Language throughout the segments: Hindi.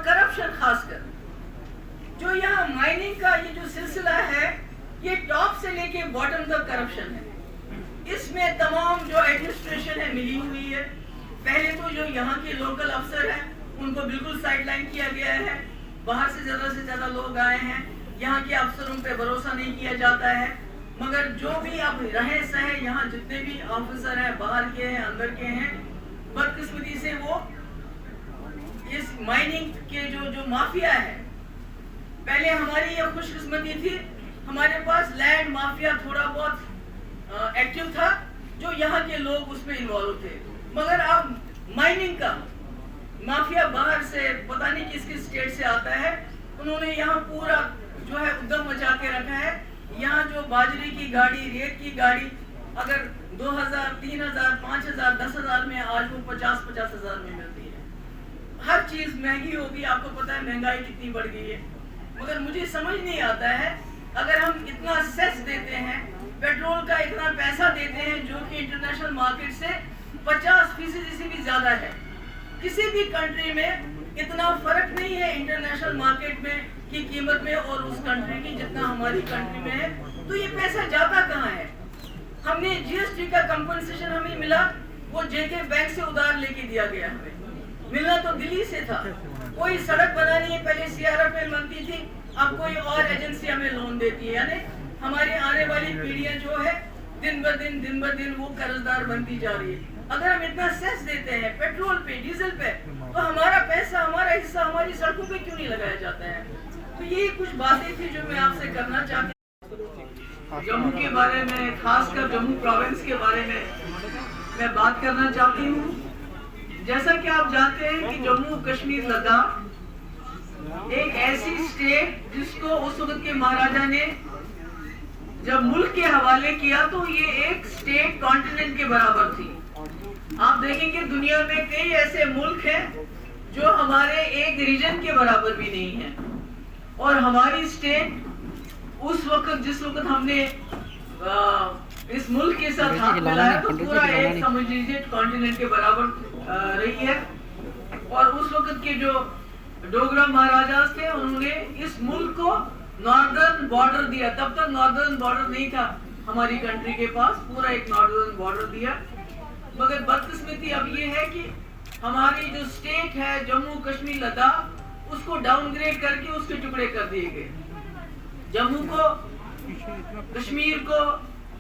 करप्शन खासकर जो यहाँ माइनिंग का ये जो सिलसिला है, ये टॉप से लेके बॉटम तक करप्शन है। इसमें तमाम जो एडमिनिस्ट्रेशन है मिली हुई है। पहले तो जो यहाँ के लोकल अफसर हैं उनको बिल्कुल साइडलाइन किया गया है। बाहर से ज्यादा लोग आए हैं, यहाँ के अफसरों पे भरोसा नहीं किया जाता है। मगर जो भी अब रहे सहे यहाँ जितने भी ऑफिसर हैं, बाहर के हैं, अंदर के हैं, बदकिस्मती से वो इस माइनिंग के जो माफिया है, पहले हमारी ये खुशकिस्मती थी, हमारे पास लैंड माफिया थोड़ा बहुत एक्टिव था, जो यहाँ के लोग उसमें इन्वॉल्व थे। मगर अब माइनिंग का माफिया बाहर से पता नहीं किस किस स्टेट से आता है, उन्होंने यहाँ पूरा जो है उद्यम मचा के रखा है। यहाँ जो बाजरे की गाड़ी, रेत की गाड़ी अगर 2000, 3000, 5000, 10,000 में, आज वो 50-50 हजार में मिलती है। हर चीज महंगी होगी, आपको पता है महंगाई कितनी बढ़ गई है। मगर मुझे समझ नहीं आता है, अगर हम इतना सेस देते हैं, पेट्रोल का इतना पैसा देते हैं जो कि इंटरनेशनल मार्केट से 50% से भी ज्यादा है, किसी भी कंट्री में इतना फर्क नहीं है इंटरनेशनल मार्केट में की कीमत में और उस कंट्री की जितना हमारी कंट्री में है। तो ये पैसा जाता कहाँ है? हमने जीएसटी का कंपनसेशन हमें मिला, वो जेके बैंक से उधार लेके दिया गया। हमें मिलना तो दिल्ली से था। कोई सड़क बनानी है, पहले सीआरएफएल बनती थी, अब कोई और एजेंसी हमें लोन देती है। यानी हमारी आने वाली पीढ़ियां जो है दिन ब दिन वो कर्जदार बनती जा रही है। अगर हम इतना सेस देते हैं पेट्रोल पे, डीजल पे, तो हमारा पैसा, हमारा हिस्सा हमारी सड़कों पे क्यों नहीं लगाया जाता है? तो ये कुछ बातें थी जो मैं आपसे करना चाहती। जम्मू के बारे में, खासकर जम्मू प्रोविंस के बारे में मैं बात करना चाहती हूँ। जैसा कि आप जानते हैं कि जम्मू कश्मीर लद्दाख एक ऐसी स्टेट जिसको उस वक्त के महाराजा ने जब मुल्क के हवाले किया तो ये एक स्टेट कॉन्टिनेंट के बराबर थी। आप देखेंगे दुनिया में कई ऐसे मुल्क हैं जो हमारे एक रीजन के बराबर भी नहीं है, और हमारी स्टेट उस वक्त जिस वक्त हमने इस मुल्क के साथ हाथ मिलाया तो पूरा एक समझ लीजिए कॉन्टिनेंट के बराबर रही है। और उस वक्त के जो डोगरा महाराजा थे उन्होंने इस मुल्क को नॉर्दर्न बॉर्डर दिया। तब तक नॉर्दर्न बॉर्डर नहीं था हमारी कंट्री के पास, पूरा एक नॉर्दर्न बॉर्डर दिया। मगर बदकिस्मती अब ये है कि हमारी जो स्टेट है जम्मू कश्मीर लद्दाख, उसको डाउनग्रेड करके उसके टुकड़े कर दिए गए। जम्मू को, कश्मीर को,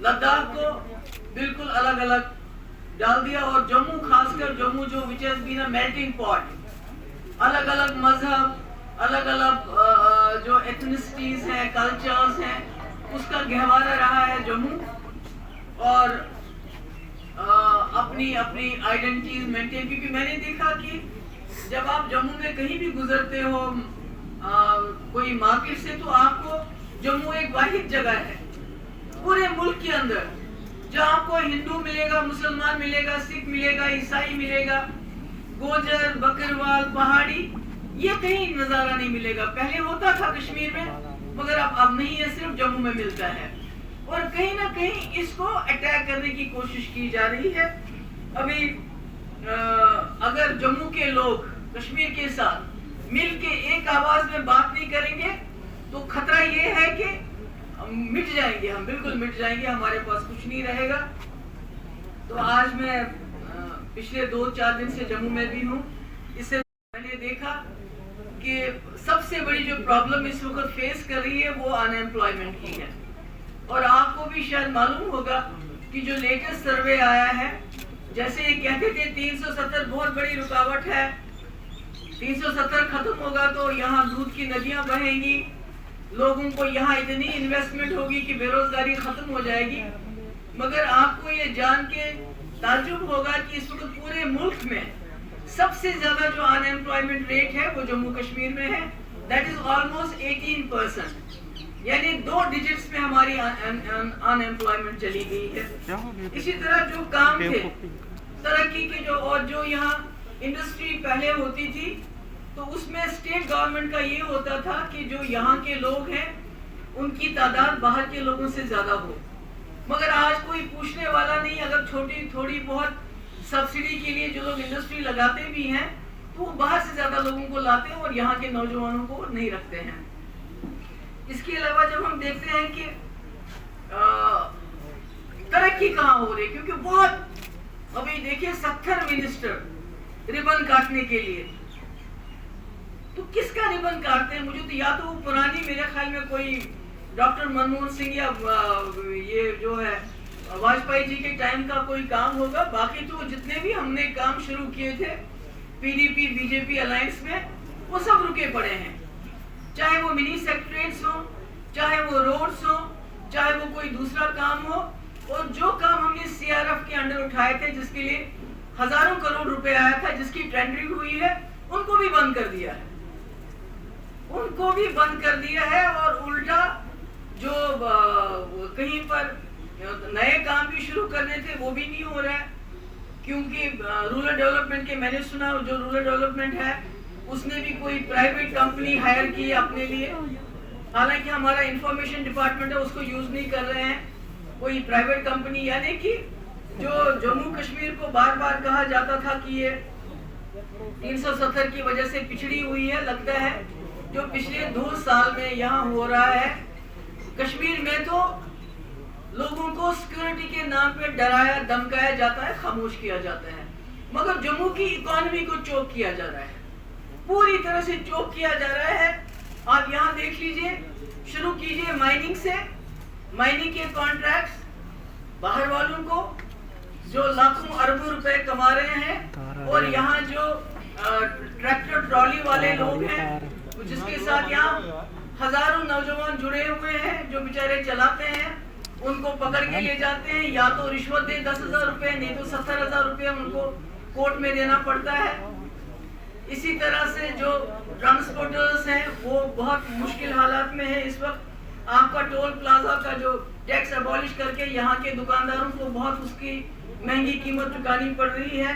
लद्दाख को बिल्कुल अलग अलग डाल दिया। और जम्मू, खासकर जम्मू जो which has been a melting pot, अलग अलग मजहब, अलग अलग जो एथनिसिटीज हैं, कल्चर्स हैं, उसका गहवारा रहा है जम्मू। और अपनी अपनी आइडेंटिटीज मेंटेन, क्योंकि मैंने देखा कि जब आप जम्मू में कहीं भी गुजरते हो कोई मार्केट से, तो आपको जम्मू एक वाहिद जगह है पूरे मुल्क के अंदर जहाँ आपको हिंदू मिलेगा, मुसलमान मिलेगा, सिख मिलेगा, ईसाई मिलेगा, गोजर, बकरवाल, पहाड़ी, ये कहीं नजारा नहीं मिलेगा। पहले होता था कश्मीर में, मगर अब नहीं है, सिर्फ जम्मू में मिलता है। और कहीं ना कहीं इसको अटैक करने की कोशिश की जा रही है। अभी अगर जम्मू के लोग कश्मीर के साथ मिल के एक आवाज में बात नहीं करेंगे तो खतरा ये है कि मिट जाएंगे, हम बिल्कुल मिट जाएंगे, हमारे पास कुछ नहीं रहेगा। तो आज मैं पिछले 2-4 दिन से जम्मू में भी हूँ। इससे मैंने देखा कि सबसे बड़ी जो प्रॉब्लम इस वक्त फेस कर रही है वो अनएम्प्लॉयमेंट की है। और आपको भी शायद मालूम होगा कि जो लेटेस्ट सर्वे आया है, जैसे ये कहते थे 370 बहुत बड़ी रुकावट है, 370 खत्म होगा तो यहाँ दूध की नदियां बहेंगी, लोगों को यहाँ इतनी इन्वेस्टमेंट होगी कि बेरोजगारी खत्म हो जाएगी। मगर आपको ये जान के ताज्जुब होगा कि इस वक्त पूरे मुल्क में सबसे ज्यादा जो अनएम्प्लॉयमेंट रेट है वो जम्मू कश्मीर में है। दैट इज ऑलमोस्ट 18%, यानी 2 डिजिट्स में हमारी अनएम्प्लॉयमेंट चली गई है। इसी तरह जो काम थे तरक्की के और जो यहाँ इंडस्ट्री पहले होती थी, तो उसमें स्टेट गवर्नमेंट का ये होता था कि जो यहाँ के लोग हैं उनकी तादाद बाहर के लोगों से ज्यादा हो। मगर आज कोई पूछने वाला नहीं, अगर छोटी थोड़ी बहुत सब्सिडी के लिए जो लोग इंडस्ट्री लगाते भी हैं तो वो बाहर से ज्यादा लोगों को लाते हैं और यहाँ के नौजवानों को नहीं रखते हैं। इसके अलावा जब हम देखते हैं कि तरक्की कहाँ हो रही है, क्योंकि बहुत अभी देखिए 70 मिनिस्टर रिबन काटने के लिए, तो किसका रिबन काटते हैं? मुझे तो या तो वो पुरानी, मेरे ख्याल में कोई डॉक्टर मनमोहन सिंह या ये जो है वाजपेयी जी के टाइम का कोई काम होगा। बाकी तो जितने भी हमने काम शुरू किए थे पीडीपी बीजेपी अलायंस में, वो सब रुके पड़े हैं। चाहे वो मिनी सेक्रेटरीज हो, चाहे वो रोड्स हो, चाहे वो कोई दूसरा काम हो, और जो काम हमने सीआरएफ के अंडर उठाए थे जिसके लिए हजारों करोड़ रुपए आया था, जिसकी टेंडरिंग हुई है, उनको भी बंद कर दिया है, उनको भी बंद कर दिया है। और उल्टा जो कहीं पर नए काम भी शुरू करने थे वो भी नहीं हो रहा है, क्योंकि रूरल डेवलपमेंट के, मैंने सुना जो रूरल डेवलपमेंट है उसने भी कोई प्राइवेट कंपनी हायर की अपने लिए, हालांकि हमारा इंफॉर्मेशन डिपार्टमेंट है उसको यूज नहीं कर रहे हैं, कोई प्राइवेट कंपनी। यानी कि जो जम्मू कश्मीर को बार बार कहा जाता था कि ये 370 की वजह से पिछड़ी हुई है, लगता है जो पिछले 2 साल में यहाँ हो रहा है कश्मीर में, तो लोगों को सिक्योरिटी के नाम पे डराया धमकाया जाता है, खामोश किया जाता है, मगर जम्मू की इकोनॉमी को चोक किया जा रहा है, पूरी तरह से चोक किया जा रहा है। आप यहाँ देख लीजिए, शुरू कीजिए माइनिंग से, माइनिंग के कॉन्ट्रैक्ट्स बाहर वालों को जो लाखों अरबों रुपए कमा रहे हैं, और यहाँ जो ट्रैक्टर ट्रॉली वाले लोग हैं जिसके साथ यहाँ हजारों नौजवान जुड़े हुए हैं, जो बेचारे चलाते हैं, उनको पकड़ के ले जाते हैं, या तो रिश्वत दे 10,000 रुपए, नहीं तो 70,000 रुपए उनको कोर्ट में देना पड़ता है। इसी तरह से जो ट्रांसपोर्टर्स हैं वो बहुत मुश्किल हालात में है इस वक्त। आपका टोल प्लाजा का जो टैक्स अबॉलिश करके यहाँ के दुकानदारों को बहुत उसकी महंगी कीमत चुकानी पड़ रही है।